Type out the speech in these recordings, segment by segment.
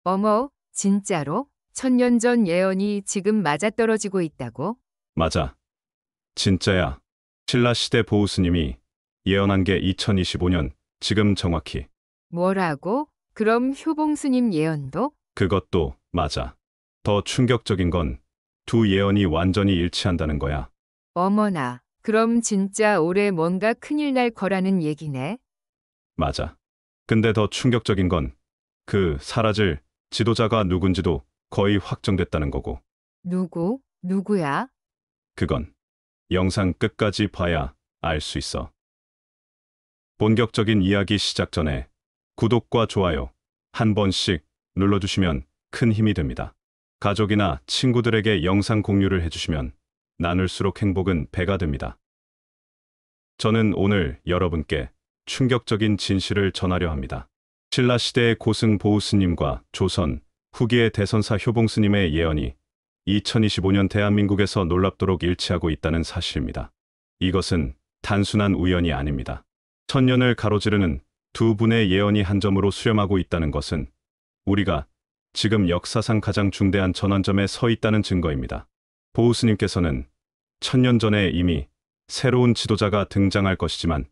어머, 진짜로? 1000년 전 예언이 지금 맞아떨어지고 있다고? 맞아. 진짜야. 신라시대 보우스님이 예언한 게 2025년, 지금 정확히. 뭐라고? 그럼 효봉스님 예언도? 그것도 맞아. 더 충격적인 건 두 예언이 완전히 일치한다는 거야. 어머나, 그럼 진짜 올해 뭔가 큰일 날 거라는 얘기네. 맞아. 근데 더 충격적인 건 그 사라질 지도자가 누군지도 거의 확정됐다는 거고. 누구? 누구야? 그건 영상 끝까지 봐야 알 수 있어. 본격적인 이야기 시작 전에 구독과 좋아요 한 번씩 눌러주시면 큰 힘이 됩니다. 가족이나 친구들에게 영상 공유를 해주시면 나눌수록 행복은 배가 됩니다. 저는 오늘 여러분께 충격적인 진실을 전하려 합니다. 신라시대의 고승 보우스님과 조선 후기의 대선사 효봉스님의 예언이 2025년 대한민국에서 놀랍도록 일치하고 있다는 사실입니다. 이것은 단순한 우연이 아닙니다. 천년을 가로지르는 두 분의 예언이 한 점으로 수렴하고 있다는 것은 우리가 지금 역사상 가장 중대한 전환점에 서 있다는 증거입니다. 보우스님께서는 1000년 전에 이미 새로운 지도자가 등장할 것이지만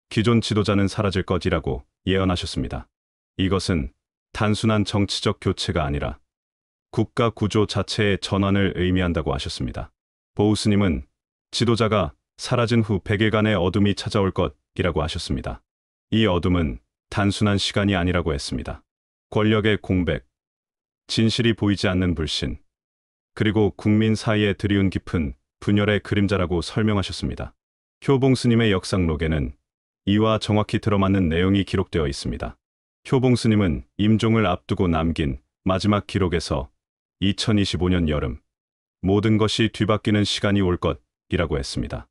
기존 지도자는 사라질 것이라고 예언하셨습니다. 이것은 단순한 정치적 교체가 아니라 국가 구조 자체의 전환을 의미한다고 하셨습니다. 보우스님은 지도자가 사라진 후 100일간의 어둠이 찾아올 것이라고 하셨습니다. 이 어둠은 단순한 시간이 아니라고 했습니다. 권력의 공백, 진실이 보이지 않는 불신, 그리고 국민 사이에 드리운 깊은 분열의 그림자라고 설명하셨습니다. 효봉스님의 역상록에는 이와 정확히 들어맞는 내용이 기록되어 있습니다. 효봉스님은 임종을 앞두고 남긴 마지막 기록에서 2025년 여름, 모든 것이 뒤바뀌는 시간이 올 것이라고 했습니다.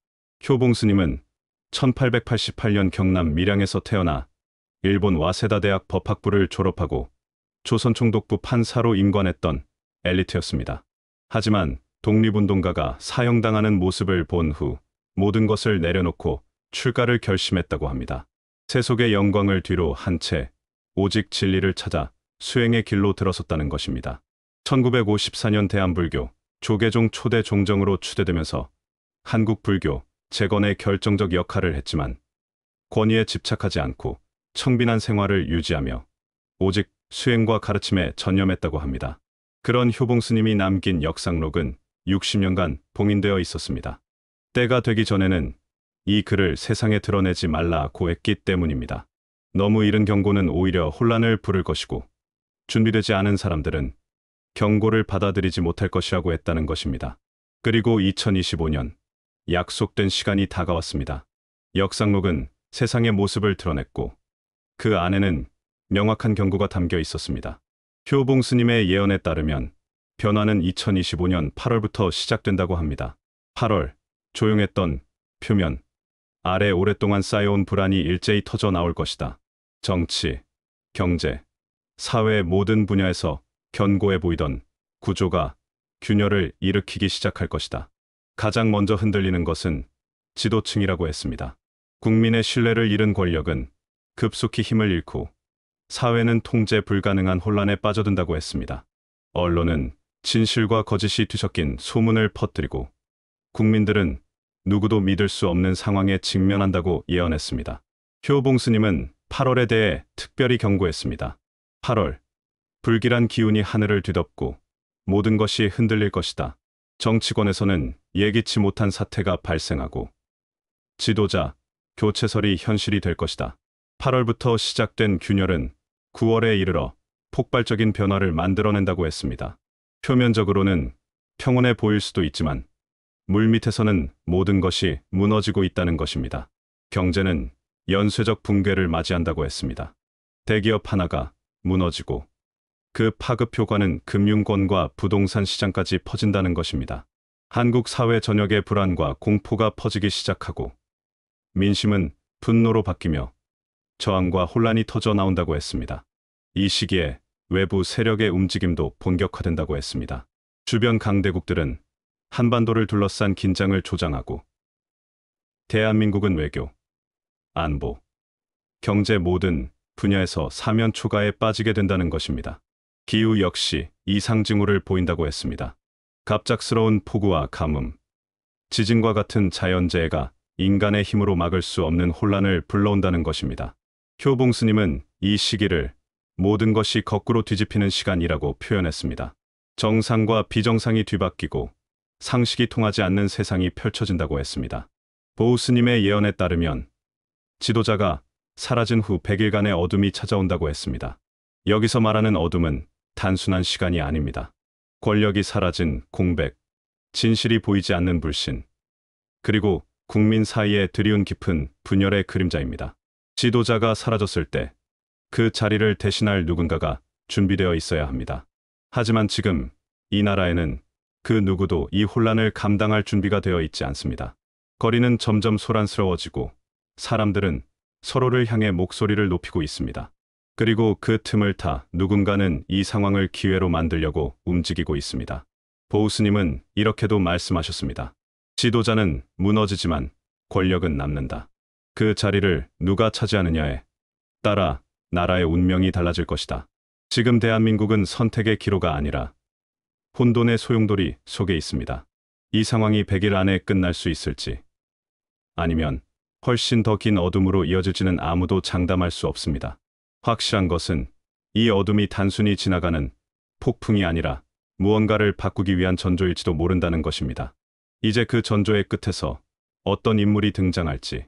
효봉스님은 1888년 경남 밀양에서 태어나 일본 와세다 대학 법학부를 졸업하고 조선 총독부 판사로 임관했던 엘리트였습니다. 하지만 독립운동가가 사형당하는 모습을 본 후 모든 것을 내려놓고 출가를 결심했다고 합니다. 세속의 영광을 뒤로 한 채 오직 진리를 찾아 수행의 길로 들어섰다는 것입니다. 1954년 대한불교 조계종 초대 종정으로 추대되면서 한국 불교 재건에 결정적 역할을 했지만 권위에 집착하지 않고 청빈한 생활을 유지하며 오직 수행과 가르침에 전념했다고 합니다. 그런 효봉스님이 남긴 역상록은 60년간 봉인되어 있었습니다. 때가 되기 전에는 이 글을 세상에 드러내지 말라고 했기 때문입니다. 너무 이른 경고는 오히려 혼란을 부를 것이고 준비되지 않은 사람들은 경고를 받아들이지 못할 것이라고 했다는 것입니다. 그리고 2025년 약속된 시간이 다가왔습니다. 역상록은 세상의 모습을 드러냈고 그 안에는 명확한 경고가 담겨 있었습니다. 효봉스님의 예언에 따르면 변화는 2025년 8월부터 시작된다고 합니다. 8월, 조용했던 표면 아래 오랫동안 쌓여온 불안이 일제히 터져 나올 것이다. 정치, 경제, 사회의 모든 분야에서 견고해 보이던 구조가 균열을 일으키기 시작할 것이다. 가장 먼저 흔들리는 것은 지도층이라고 했습니다. 국민의 신뢰를 잃은 권력은 급속히 힘을 잃고 사회는 통제 불가능한 혼란에 빠져든다고 했습니다. 언론은 진실과 거짓이 뒤섞인 소문을 퍼뜨리고 국민들은 누구도 믿을 수 없는 상황에 직면한다고 예언했습니다. 효봉스님은 8월에 대해 특별히 경고했습니다. 8월, 불길한 기운이 하늘을 뒤덮고 모든 것이 흔들릴 것이다. 정치권에서는 예기치 못한 사태가 발생하고 지도자, 교체설이 현실이 될 것이다. 8월부터 시작된 균열은 9월에 이르러 폭발적인 변화를 만들어낸다고 했습니다. 표면적으로는 평온해 보일 수도 있지만 물밑에서는 모든 것이 무너지고 있다는 것입니다. 경제는 연쇄적 붕괴를 맞이한다고 했습니다. 대기업 하나가 무너지고 그 파급 효과는 금융권과 부동산 시장까지 퍼진다는 것입니다. 한국 사회 전역의 불안과 공포가 퍼지기 시작하고 민심은 분노로 바뀌며 저항과 혼란이 터져 나온다고 했습니다. 이 시기에 외부 세력의 움직임도 본격화된다고 했습니다. 주변 강대국들은 한반도를 둘러싼 긴장을 조장하고 대한민국은 외교, 안보, 경제 모든 분야에서 사면 초가에 빠지게 된다는 것입니다. 기후 역시 이상 징후를 보인다고 했습니다. 갑작스러운 폭우와 가뭄, 지진과 같은 자연재해가 인간의 힘으로 막을 수 없는 혼란을 불러온다는 것입니다. 효봉 스님은 이 시기를 모든 것이 거꾸로 뒤집히는 시간이라고 표현했습니다. 정상과 비정상이 뒤바뀌고 상식이 통하지 않는 세상이 펼쳐진다고 했습니다. 보우 스님의 예언에 따르면 지도자가 사라진 후 100일간의 어둠이 찾아온다고 했습니다. 여기서 말하는 어둠은 단순한 시간이 아닙니다. 권력이 사라진 공백, 진실이 보이지 않는 불신, 그리고 국민 사이에 드리운 깊은 분열의 그림자입니다. 지도자가 사라졌을 때 그 자리를 대신할 누군가가 준비되어 있어야 합니다. 하지만 지금 이 나라에는 그 누구도 이 혼란을 감당할 준비가 되어 있지 않습니다. 거리는 점점 소란스러워지고 사람들은 서로를 향해 목소리를 높이고 있습니다. 그리고 그 틈을 타 누군가는 이 상황을 기회로 만들려고 움직이고 있습니다. 보우 스님은 이렇게도 말씀하셨습니다. 지도자는 무너지지만 권력은 남는다. 그 자리를 누가 차지하느냐에 따라 나라의 운명이 달라질 것이다. 지금 대한민국은 선택의 기로가 아니라 혼돈의 소용돌이 속에 있습니다. 이 상황이 100일 안에 끝날 수 있을지, 아니면 훨씬 더 긴 어둠으로 이어질지는 아무도 장담할 수 없습니다. 확실한 것은 이 어둠이 단순히 지나가는 폭풍이 아니라 무언가를 바꾸기 위한 전조일지도 모른다는 것입니다. 이제 그 전조의 끝에서 어떤 인물이 등장할지,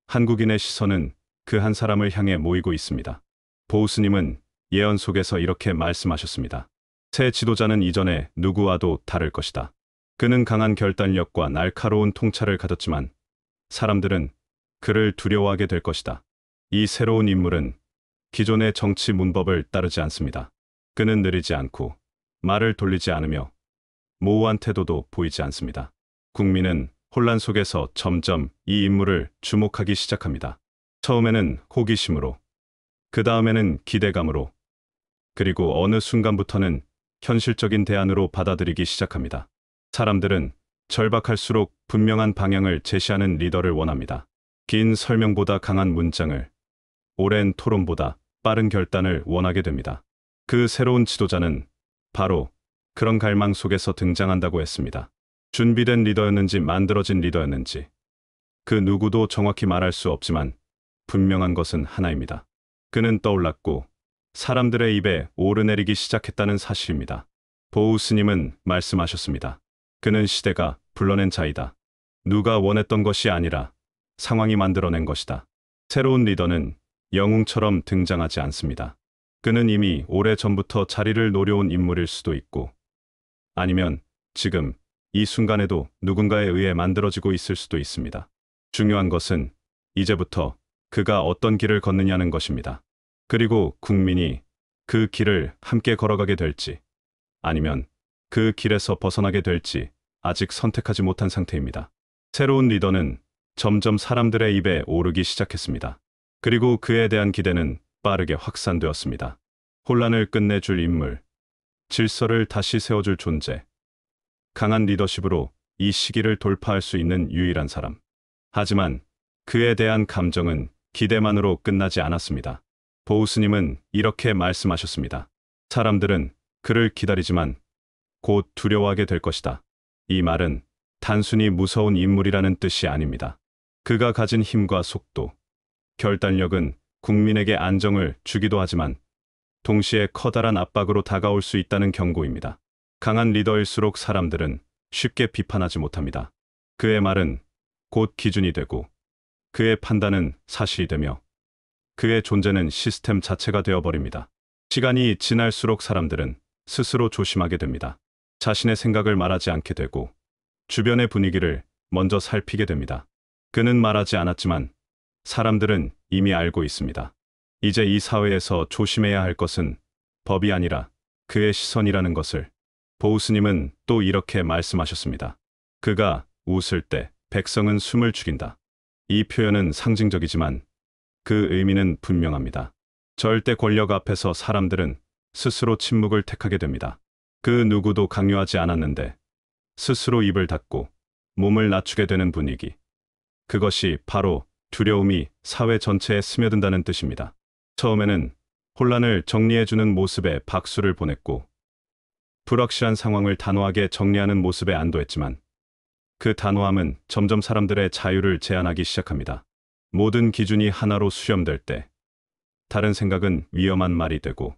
한국인의 시선은 그 한 사람을 향해 모이고 있습니다. 보우 스님은 예언 속에서 이렇게 말씀하셨습니다. 새 지도자는 이전의 누구와도 다를 것이다. 그는 강한 결단력과 날카로운 통찰을 가졌지만 사람들은 그를 두려워하게 될 것이다. 이 새로운 인물은 기존의 정치 문법을 따르지 않습니다. 그는 느리지 않고 말을 돌리지 않으며 모호한 태도도 보이지 않습니다. 국민은 혼란 속에서 점점 이 인물을 주목하기 시작합니다. 처음에는 호기심으로, 그 다음에는 기대감으로, 그리고 어느 순간부터는 현실적인 대안으로 받아들이기 시작합니다. 사람들은 절박할수록 분명한 방향을 제시하는 리더를 원합니다. 긴 설명보다 강한 문장을, 오랜 토론보다 빠른 결단을 원하게 됩니다. 그 새로운 지도자는 바로 그런 갈망 속에서 등장한다고 했습니다. 준비된 리더였는지 만들어진 리더였는지 그 누구도 정확히 말할 수 없지만 분명한 것은 하나입니다. 그는 떠올랐고 사람들의 입에 오르내리기 시작했다는 사실입니다. 보우 스님은 말씀하셨습니다. 그는 시대가 불러낸 자이다. 누가 원했던 것이 아니라 상황이 만들어낸 것이다. 새로운 리더는 영웅처럼 등장하지 않습니다. 그는 이미 오래전부터 자리를 노려온 인물일 수도 있고, 아니면 지금 이 순간에도 누군가에 의해 만들어지고 있을 수도 있습니다. 중요한 것은 이제부터 그가 어떤 길을 걷느냐는 것입니다. 그리고 국민이 그 길을 함께 걸어가게 될지, 아니면 그 길에서 벗어나게 될지 아직 선택하지 못한 상태입니다. 새로운 리더는 점점 사람들의 입에 오르기 시작했습니다. 그리고 그에 대한 기대는 빠르게 확산되었습니다. 혼란을 끝내줄 인물, 질서를 다시 세워줄 존재, 강한 리더십으로 이 시기를 돌파할 수 있는 유일한 사람. 하지만 그에 대한 감정은 기대만으로 끝나지 않았습니다. 보우 스님은 이렇게 말씀하셨습니다. 사람들은 그를 기다리지만 곧 두려워하게 될 것이다. 이 말은 단순히 무서운 인물이라는 뜻이 아닙니다. 그가 가진 힘과 속도, 결단력은 국민에게 안정을 주기도 하지만 동시에 커다란 압박으로 다가올 수 있다는 경고입니다. 강한 리더일수록 사람들은 쉽게 비판하지 못합니다. 그의 말은 곧 기준이 되고, 그의 판단은 사실이 되며, 그의 존재는 시스템 자체가 되어버립니다. 시간이 지날수록 사람들은 스스로 조심하게 됩니다. 자신의 생각을 말하지 않게 되고, 주변의 분위기를 먼저 살피게 됩니다. 그는 말하지 않았지만 사람들은 이미 알고 있습니다. 이제 이 사회에서 조심해야 할 것은 법이 아니라 그의 시선이라는 것을. 보우 스님은 또 이렇게 말씀하셨습니다. 그가 웃을 때 백성은 숨을 죽인다. 이 표현은 상징적이지만 그 의미는 분명합니다. 절대 권력 앞에서 사람들은 스스로 침묵을 택하게 됩니다. 그 누구도 강요하지 않았는데 스스로 입을 닫고 몸을 낮추게 되는 분위기. 그것이 바로 두려움이 사회 전체에 스며든다는 뜻입니다. 처음에는 혼란을 정리해주는 모습에 박수를 보냈고, 불확실한 상황을 단호하게 정리하는 모습에 안도했지만, 그 단호함은 점점 사람들의 자유를 제한하기 시작합니다. 모든 기준이 하나로 수렴될 때, 다른 생각은 위험한 말이 되고,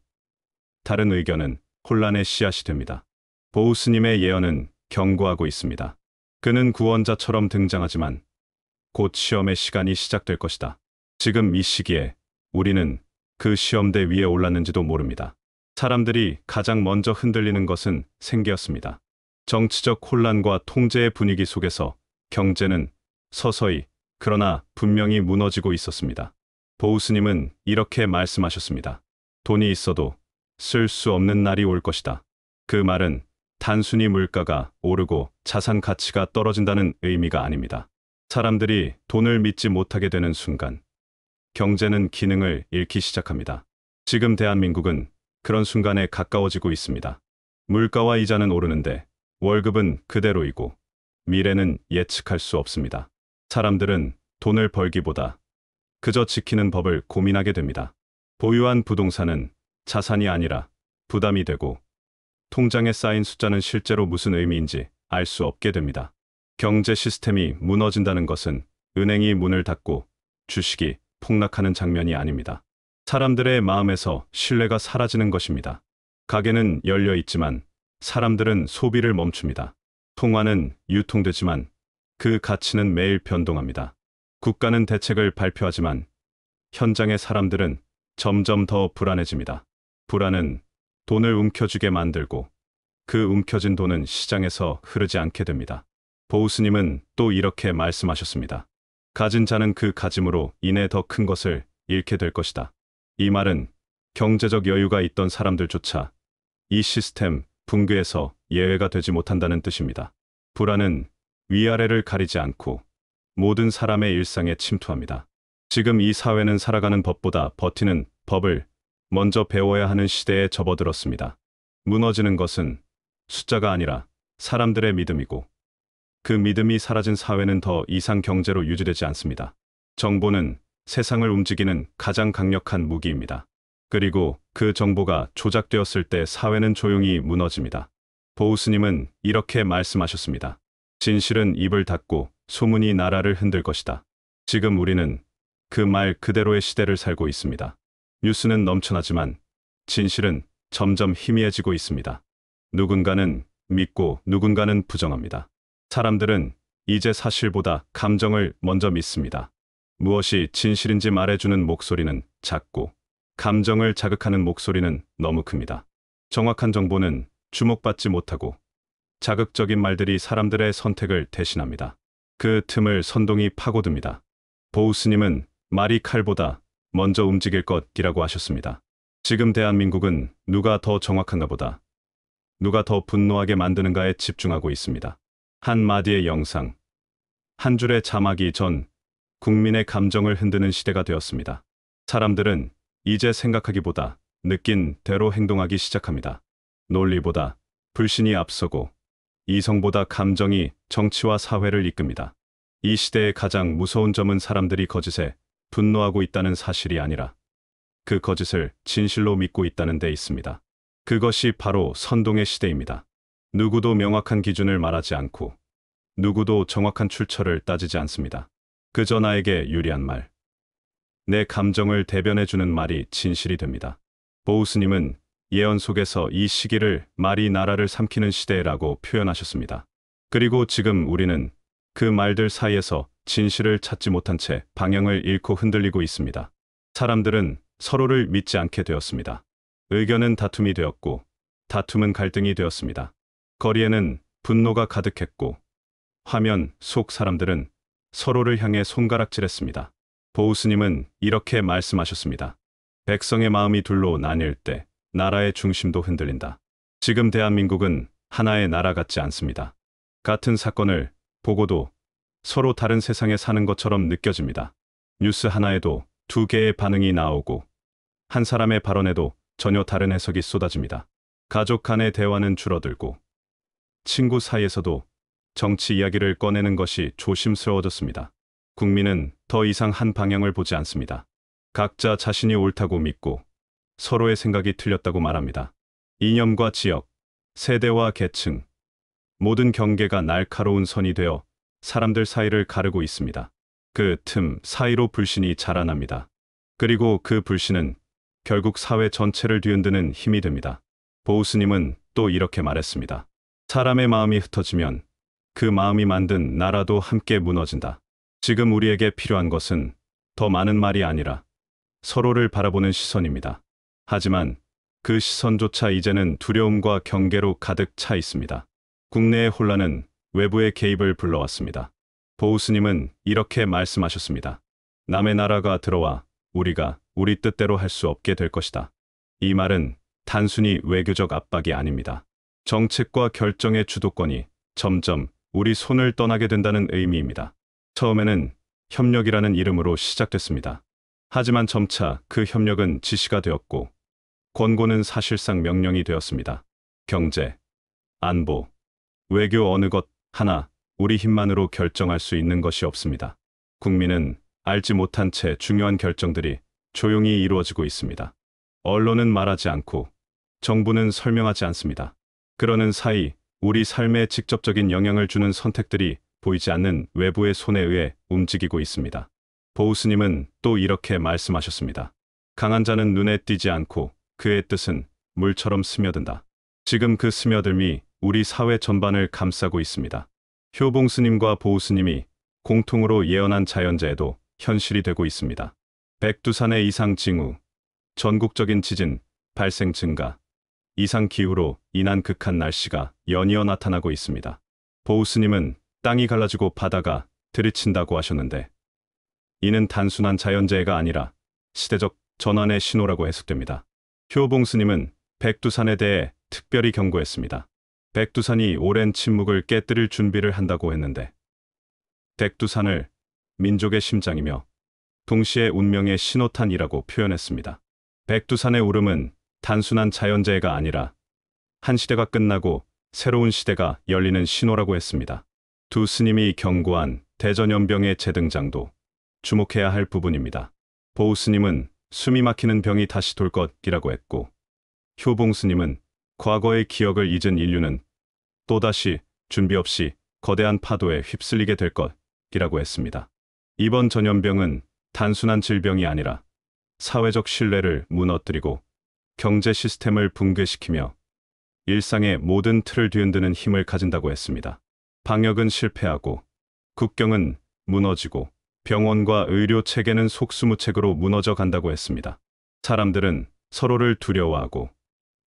다른 의견은 혼란의 씨앗이 됩니다. 보우 스님의 예언은 경고하고 있습니다. 그는 구원자처럼 등장하지만 곧 시험의 시간이 시작될 것이다. 지금 이 시기에 우리는 그 시험대 위에 올랐는지도 모릅니다. 사람들이 가장 먼저 흔들리는 것은 생계였습니다. 정치적 혼란과 통제의 분위기 속에서 경제는 서서히 그러나 분명히 무너지고 있었습니다. 보우 스님은 이렇게 말씀하셨습니다. 돈이 있어도 쓸 수 없는 날이 올 것이다. 그 말은 단순히 물가가 오르고 자산 가치가 떨어진다는 의미가 아닙니다. 사람들이 돈을 믿지 못하게 되는 순간, 경제는 기능을 잃기 시작합니다. 지금 대한민국은 그런 순간에 가까워지고 있습니다. 물가와 이자는 오르는데 월급은 그대로이고 미래는 예측할 수 없습니다. 사람들은 돈을 벌기보다 그저 지키는 법을 고민하게 됩니다. 보유한 부동산은 자산이 아니라 부담이 되고 통장에 쌓인 숫자는 실제로 무슨 의미인지 알 수 없게 됩니다. 경제 시스템이 무너진다는 것은 은행이 문을 닫고 주식이 폭락하는 장면이 아닙니다. 사람들의 마음에서 신뢰가 사라지는 것입니다. 가게는 열려 있지만 사람들은 소비를 멈춥니다. 통화는 유통되지만 그 가치는 매일 변동합니다. 국가는 대책을 발표하지만 현장의 사람들은 점점 더 불안해집니다. 불안은 돈을 움켜쥐게 만들고 그 움켜진 돈은 시장에서 흐르지 않게 됩니다. 보우 스님은 또 이렇게 말씀하셨습니다. 가진 자는 그 가짐으로 인해 더 큰 것을 잃게 될 것이다. 이 말은 경제적 여유가 있던 사람들조차 이 시스템 붕괴에서 예외가 되지 못한다는 뜻입니다. 불안은 위아래를 가리지 않고 모든 사람의 일상에 침투합니다. 지금 이 사회는 살아가는 법보다 버티는 법을 먼저 배워야 하는 시대에 접어들었습니다. 무너지는 것은 숫자가 아니라 사람들의 믿음이고 그 믿음이 사라진 사회는 더 이상 경제로 유지되지 않습니다. 정보는 세상을 움직이는 가장 강력한 무기입니다. 그리고 그 정보가 조작되었을 때 사회는 조용히 무너집니다. 보우 스님은 이렇게 말씀하셨습니다. 진실은 입을 닫고 소문이 나라를 흔들 것이다. 지금 우리는 그 말 그대로의 시대를 살고 있습니다. 뉴스는 넘쳐나지만 진실은 점점 희미해지고 있습니다. 누군가는 믿고 누군가는 부정합니다. 사람들은 이제 사실보다 감정을 먼저 믿습니다. 무엇이 진실인지 말해주는 목소리는 작고 감정을 자극하는 목소리는 너무 큽니다. 정확한 정보는 주목받지 못하고 자극적인 말들이 사람들의 선택을 대신합니다. 그 틈을 선동이 파고듭니다. 보우 스님은 말이 칼보다 먼저 움직일 것이라고 하셨습니다. 지금 대한민국은 누가 더 정확한가 보다 누가 더 분노하게 만드는가에 집중하고 있습니다. 한 마디의 영상, 한 줄의 자막이 전 국민의 감정을 흔드는 시대가 되었습니다. 사람들은 이제 생각하기보다 느낀 대로 행동하기 시작합니다. 논리보다 불신이 앞서고 이성보다 감정이 정치와 사회를 이끕니다. 이 시대의 가장 무서운 점은 사람들이 거짓에 분노하고 있다는 사실이 아니라 그 거짓을 진실로 믿고 있다는 데 있습니다. 그것이 바로 선동의 시대입니다. 누구도 명확한 기준을 말하지 않고 누구도 정확한 출처를 따지지 않습니다. 그저 나에게 유리한 말, 내 감정을 대변해주는 말이 진실이 됩니다. 보우 스님은 예언 속에서 이 시기를 말이 나라를 삼키는 시대라고 표현하셨습니다. 그리고 지금 우리는 그 말들 사이에서 진실을 찾지 못한 채 방향을 잃고 흔들리고 있습니다. 사람들은 서로를 믿지 않게 되었습니다. 의견은 다툼이 되었고 다툼은 갈등이 되었습니다. 거리에는 분노가 가득했고 화면 속 사람들은 서로를 향해 손가락질했습니다. 보우 스님은 이렇게 말씀하셨습니다. 백성의 마음이 둘로 나뉠 때 나라의 중심도 흔들린다. 지금 대한민국은 하나의 나라 같지 않습니다. 같은 사건을 보고도 서로 다른 세상에 사는 것처럼 느껴집니다. 뉴스 하나에도 두 개의 반응이 나오고 한 사람의 발언에도 전혀 다른 해석이 쏟아집니다. 가족 간의 대화는 줄어들고 친구 사이에서도 정치 이야기를 꺼내는 것이 조심스러워졌습니다. 국민은 더 이상 한 방향을 보지 않습니다. 각자 자신이 옳다고 믿고 서로의 생각이 틀렸다고 말합니다. 이념과 지역, 세대와 계층, 모든 경계가 날카로운 선이 되어 사람들 사이를 가르고 있습니다. 그 틈 사이로 불신이 자라납니다. 그리고 그 불신은 결국 사회 전체를 뒤흔드는 힘이 됩니다. 보우스님은 또 이렇게 말했습니다. 사람의 마음이 흩어지면 그 마음이 만든 나라도 함께 무너진다. 지금 우리에게 필요한 것은 더 많은 말이 아니라 서로를 바라보는 시선입니다. 하지만 그 시선조차 이제는 두려움과 경계로 가득 차 있습니다. 국내의 혼란은 외부의 개입을 불러왔습니다. 보우스님은 이렇게 말씀하셨습니다. 남의 나라가 들어와 우리가 우리 뜻대로 할 수 없게 될 것이다. 이 말은 단순히 외교적 압박이 아닙니다. 정책과 결정의 주도권이 점점 우리 손을 떠나게 된다는 의미입니다. 처음에는 협력이라는 이름으로 시작됐습니다. 하지만 점차 그 협력은 지시가 되었고 권고는 사실상 명령이 되었습니다. 경제, 안보, 외교 어느 것 하나 우리 힘만으로 결정할 수 있는 것이 없습니다. 국민은 알지 못한 채 중요한 결정들이 조용히 이루어지고 있습니다. 언론은 말하지 않고 정부는 설명하지 않습니다. 그러는 사이 우리 삶에 직접적인 영향을 주는 선택들이 보이지 않는 외부의 손에 의해 움직이고 있습니다. 보우스님은 또 이렇게 말씀하셨습니다. 강한 자는 눈에 띄지 않고 그의 뜻은 물처럼 스며든다. 지금 그 스며들미 우리 사회 전반을 감싸고 있습니다. 효봉스님과 보우스님이 공통으로 예언한 자연재해도 현실이 되고 있습니다. 백두산의 이상 징후, 전국적인 지진, 발생 증가, 이상 기후로 인한 극한 날씨가 연이어 나타나고 있습니다. 보우스님은 땅이 갈라지고 바다가 들이친다고 하셨는데 이는 단순한 자연재해가 아니라 시대적 전환의 신호라고 해석됩니다. 효봉스님은 백두산에 대해 특별히 경고했습니다. 백두산이 오랜 침묵을 깨뜨릴 준비를 한다고 했는데 백두산을 민족의 심장이며 동시에 운명의 신호탄이라고 표현했습니다. 백두산의 오름은 단순한 자연재해가 아니라 한 시대가 끝나고 새로운 시대가 열리는 신호라고 했습니다. 두 스님이 경고한 대전염병의 재등장도 주목해야 할 부분입니다. 보우스님은 숨이 막히는 병이 다시 돌 것이라고 했고 효봉스님은 과거의 기억을 잊은 인류는 또다시 준비 없이 거대한 파도에 휩쓸리게 될 것이라고 했습니다. 이번 전염병은 단순한 질병이 아니라 사회적 신뢰를 무너뜨리고 경제 시스템을 붕괴시키며 일상의 모든 틀을 뒤흔드는 힘을 가진다고 했습니다. 방역은 실패하고 국경은 무너지고 병원과 의료 체계는 속수무책으로 무너져 간다고 했습니다. 사람들은 서로를 두려워하고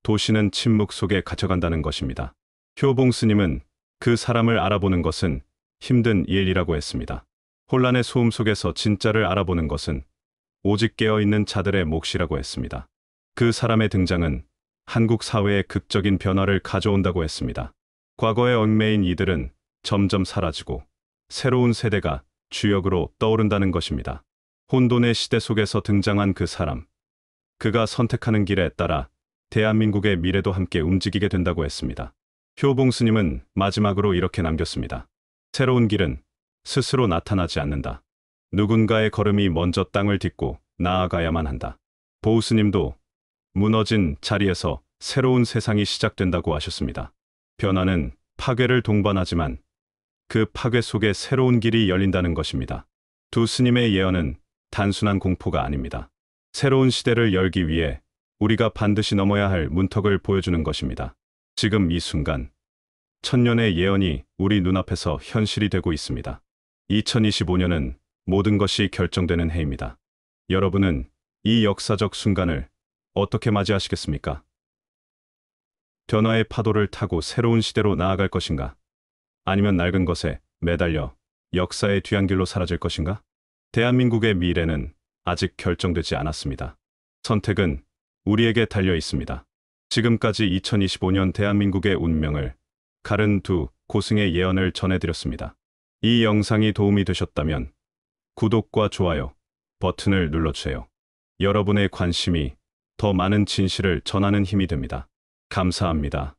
도시는 침묵 속에 갇혀간다는 것입니다. 효봉스님은 그 사람을 알아보는 것은 힘든 일이라고 했습니다. 혼란의 소음 속에서 진짜를 알아보는 것은 오직 깨어있는 자들의 몫이라고 했습니다. 그 사람의 등장은 한국 사회의 극적인 변화를 가져온다고 했습니다. 과거에 얽매인 이들은 점점 사라지고 새로운 세대가 주역으로 떠오른다는 것입니다. 혼돈의 시대 속에서 등장한 그 사람, 그가 선택하는 길에 따라 대한민국의 미래도 함께 움직이게 된다고 했습니다. 효봉스님은 마지막으로 이렇게 남겼습니다. 새로운 길은 스스로 나타나지 않는다. 누군가의 걸음이 먼저 땅을 딛고 나아가야만 한다. 보우스님도 무너진 자리에서 새로운 세상이 시작된다고 하셨습니다. 변화는 파괴를 동반하지만 그 파괴 속에 새로운 길이 열린다는 것입니다. 두 스님의 예언은 단순한 공포가 아닙니다. 새로운 시대를 열기 위해 우리가 반드시 넘어야 할 문턱을 보여주는 것입니다. 지금 이 순간 천년의 예언이 우리 눈앞에서 현실이 되고 있습니다. 2025년은 모든 것이 결정되는 해입니다. 여러분은 이 역사적 순간을 어떻게 맞이하시겠습니까? 변화의 파도를 타고 새로운 시대로 나아갈 것인가? 아니면 낡은 것에 매달려 역사의 뒤안길로 사라질 것인가? 대한민국의 미래는 아직 결정되지 않았습니다. 선택은 우리에게 달려 있습니다. 지금까지 2025년 대한민국의 운명을 가른 두 고승의 예언을 전해드렸습니다. 이 영상이 도움이 되셨다면 구독과 좋아요 버튼을 눌러주세요. 여러분의 관심이 더 많은 진실을 전하는 힘이 됩니다. 감사합니다.